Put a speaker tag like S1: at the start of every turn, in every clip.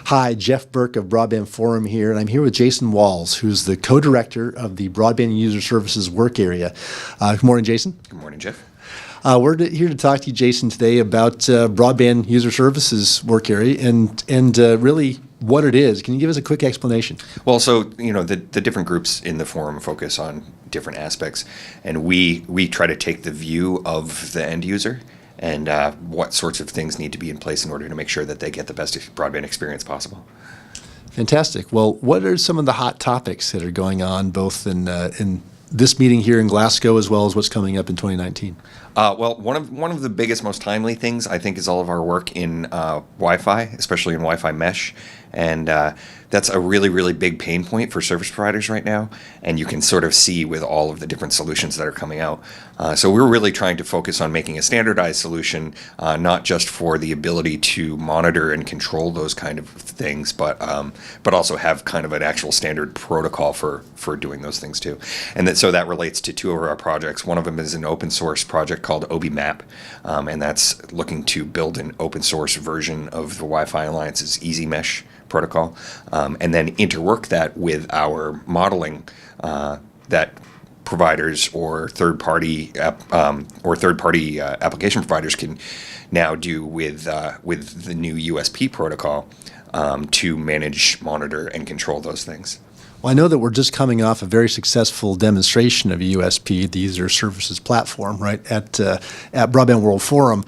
S1: Hi, Jeff Burke of Broadband Forum here, and I'm here with Jason Walls, who's the co-director of the Broadband User Services Work Area. Good morning, Jason.
S2: Good morning, Jeff.
S1: We're here to talk to you, Jason, today about Broadband User Services Work Area and really what it is. Can you give us a quick explanation?
S2: Well, so, the different groups in the forum focus on different aspects, and we try to take the view of the end user and what sorts of things need to be in place in order to make sure that they get the best broadband experience possible.
S1: Fantastic. Well, what are some of the hot topics that are going on both in this meeting here in Glasgow as well as what's coming up in 2019?
S2: Well, one of the biggest, most timely things, I think, is all of our work in Wi-Fi, especially in Wi-Fi mesh. And that's a really, really big pain point for service providers right now. And you can sort of see with all of the different solutions that are coming out. So we're really trying to focus on making a standardized solution, not just for the ability to monitor and control those kind of things, but also have kind of an actual standard protocol for doing those things too. And so that relates to two of our projects. One of them is an open source project called OBMap, and that's looking to build an open source version of the Wi-Fi Alliance's Easy Mesh protocol, and then interwork that with our modeling that providers or third-party application providers can now do with the new USP protocol to manage, monitor, and control those things.
S1: Well, I know that we're just coming off a very successful demonstration of USP, the User Services Platform, right, at Broadband World Forum.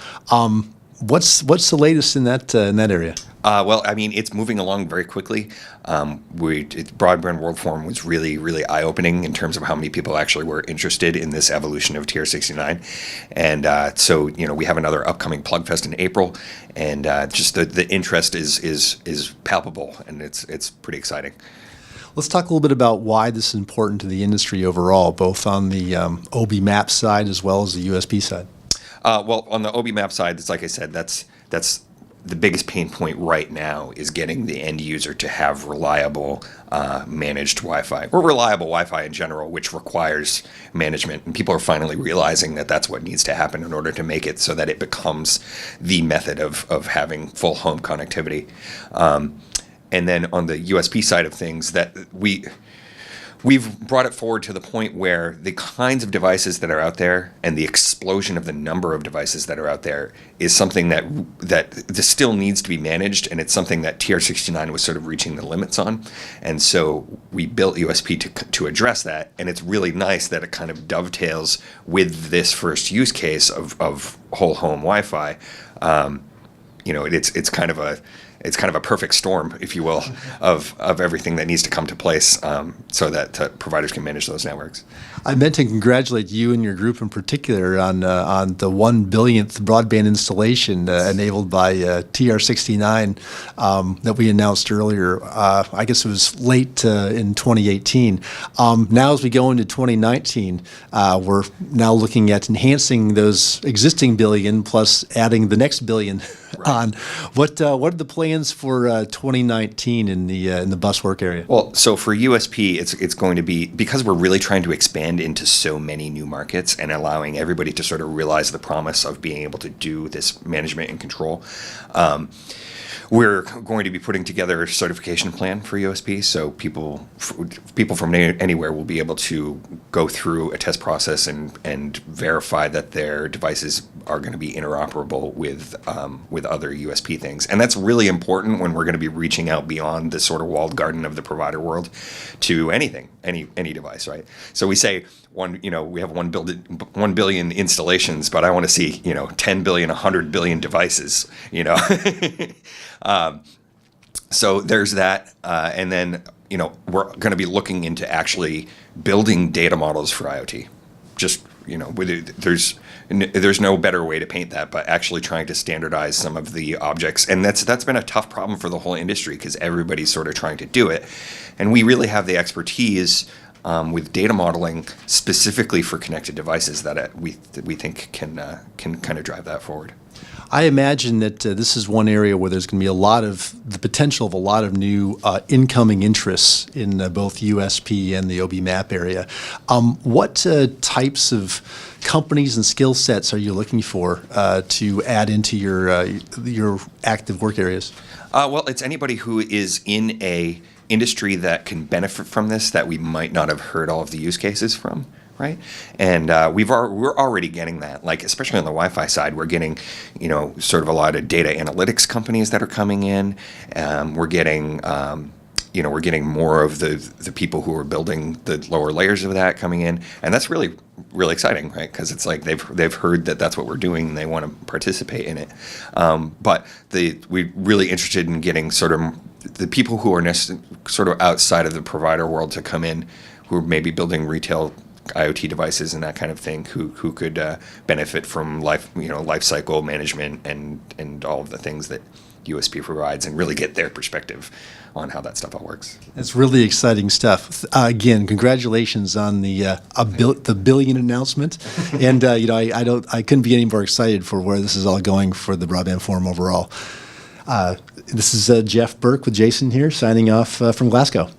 S1: What's the latest in that area?
S2: Well, I mean, it's moving along very quickly. Broadband World Forum was really, really eye-opening in terms of how many people actually were interested in this evolution of TR69. And so, we have another upcoming Plugfest in April, and just the interest is palpable, and it's pretty exciting.
S1: Let's talk a little bit about why this is important to the industry overall, both on the OB map side as well as the USP side.
S2: Well, on the OB map side, it's like I said, that's the biggest pain point right now is getting the end user to have reliable managed Wi-Fi, or reliable Wi-Fi in general, which requires management. And people are finally realizing that that's what needs to happen in order to make it so that it becomes the method of having full home connectivity. And then on the USP side of things, that we've brought it forward to the point where the kinds of devices that are out there and the explosion of the number of devices that are out there is something that still needs to be managed, and it's something that TR69 was sort of reaching the limits on. And so we built USP to address that, and it's really nice that it kind of dovetails with this first use case of whole home Wi-Fi. It's kind of a perfect storm, if you will, of everything that needs to come to place so that providers can manage those networks.
S1: I meant to congratulate you and your group in particular on the 1 billionth broadband installation enabled by TR69 that we announced earlier. I guess it was late in 2018. Now as we go into 2019, we're now looking at enhancing those existing billion plus adding the next billion on. What are the plans for 2019 in the bus work area?
S2: Well, so for USP, it's going to be, because we're really trying to expand into so many new markets and allowing everybody to sort of realize the promise of being able to do this management and control. We're going to be putting together a certification plan for USP, so people from anywhere will be able to go through a test process and verify that their devices are going to be interoperable with other USP things. And that's really important when we're going to be reaching out beyond the sort of walled garden of the provider world to anything, any device, right? So we say we have 1 billion installations, but I want to see 10 billion, 100 billion devices, So there's that, and then we're going to be looking into actually building data models for IoT. Just there's no better way to paint that, but actually trying to standardize some of the objects, and that's been a tough problem for the whole industry because everybody's sort of trying to do it, and we really have the expertise with data modeling specifically for connected devices that we think can kind of drive that forward.
S1: I imagine that this is one area where there's going to be a lot of the potential of a lot of new incoming interests in both USP and the OBMAP area. What types of companies and skill sets are you looking for to add into your active work areas?
S2: Well, it's anybody who is in a industry that can benefit from this that we might not have heard all of the use cases from. Right, and we're already getting that. Like especially on the Wi-Fi side, we're getting, sort of a lot of data analytics companies that are coming in. We're getting, we're getting more of the people who are building the lower layers of that coming in, and that's really really exciting, right? Because it's like they've heard that that's what we're doing, and they want to participate in it. But we're really interested in getting sort of the people who are sort of outside of the provider world to come in, who are maybe building retail IoT devices and that kind of thing, who could benefit from life cycle management and all of the things that USP provides, and really get their perspective on how that stuff all works.
S1: It's really exciting stuff. Again, congratulations on the billion announcement, and I couldn't be any more excited for where this is all going for the Broadband Forum overall. This is Jeff Burke with Jason here, signing off from Glasgow.